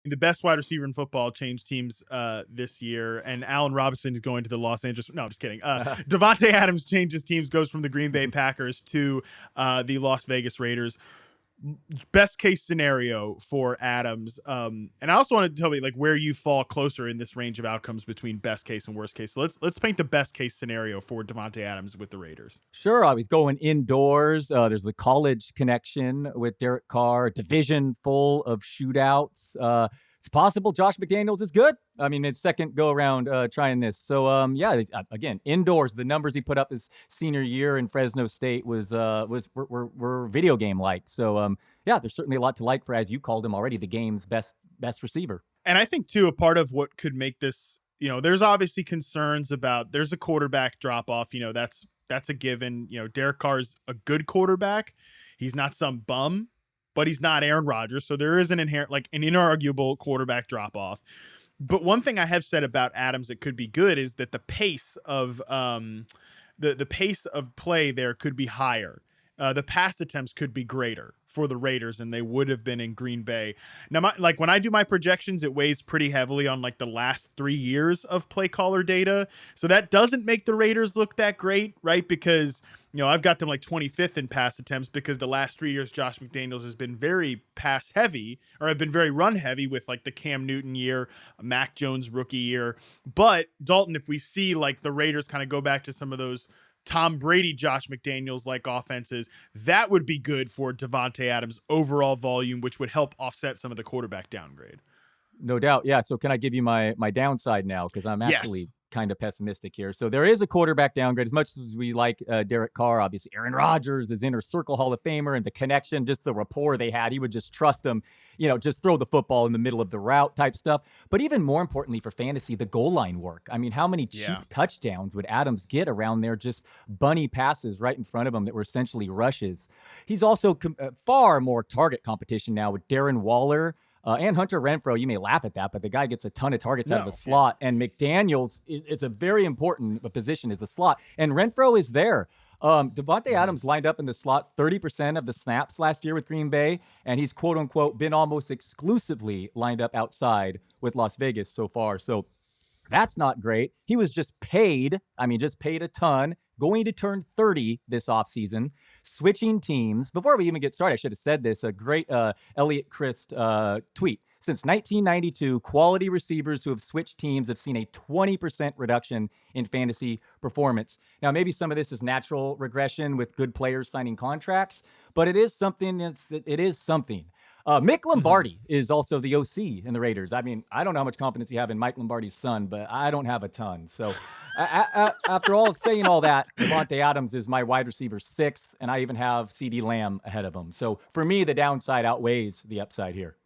the best wide receiver in football changed teams this year, and Allen Robinson is going to the Los Angeles. No, I'm just kidding. Davante Adams changes teams, goes from the Green Bay Packers to the Las Vegas Raiders. Best case scenario for Adams. And I also wanted to tell me like where you fall closer in this range of outcomes between best case and worst case. So let's paint the best case scenario for Davante Adams with the Raiders. Sure, I was going indoors. There's the college connection with Derek Carr, division full of shootouts. It's possible Josh McDaniels is good. I mean, it's second go around trying this. So, again, indoors, the numbers he put up his senior year in Fresno State were video game like. So, there's certainly a lot to like for, as you called him already, the game's best receiver. And I think too, a part of what could make this, there's obviously concerns about there's a quarterback drop off. That's a given. Derek Carr's a good quarterback. He's not some bum, but he's not Aaron Rodgers. So there is an inherent, like an inarguable quarterback drop off. But one thing I have said about Adams that could be good is that the pace of the pace of play there could be higher. The pass attempts could be greater for the Raiders than they would have been in Green Bay. Now, when I do my projections, it weighs pretty heavily on like the last 3 years of play caller data. So that doesn't make the Raiders look that great, right? Because, I've got them like 25th in pass attempts because the last 3 years, Josh McDaniels has been very pass heavy, or have been very run heavy with like the Cam Newton year, Mac Jones rookie year. But Dalton, if we see like the Raiders kind of go back to some of those Tom Brady, Josh McDaniels like offenses, that would be good for Davante Adams' overall volume, which would help offset some of the quarterback downgrade. No doubt. Yeah. So can I give you my downside now? Because I'm actually kind of pessimistic here. So there is a quarterback downgrade. As much as we like Derek Carr, obviously Aaron Rodgers is inner circle Hall of Famer, and the connection, just the rapport they had, he would just trust him, just throw the football in the middle of the route type stuff. But even more importantly for fantasy, the goal line work. I mean, how many cheap touchdowns would Adams get around there? Just bunny passes right in front of him that were essentially rushes. He's also far more target competition now with Darren Waller, and Hunter Renfrow. You may laugh at that, but the guy gets a ton of targets out of the slot. And McDaniels, it's a very important position as a slot. And Renfrow is there. Davante Adams lined up in the slot 30% of the snaps last year with Green Bay, and he's quote unquote been almost exclusively lined up outside with Las Vegas so far. So that's not great. He was just paid a ton, going to turn 30 this offseason, switching teams. Before we even get started, I should have said this, a great Elliot Christ tweet. Since 1992, quality receivers who have switched teams have seen a 20% reduction in fantasy performance. Now, maybe some of this is natural regression with good players signing contracts, but it is something. Mick Lombardi is also the OC in the Raiders. I mean, I don't know how much confidence you have in Mike Lombardi's son, but I don't have a ton. So after all of saying all that, Davante Adams is my wide receiver 6, and I even have CeeDee Lamb ahead of him. So for me, the downside outweighs the upside here.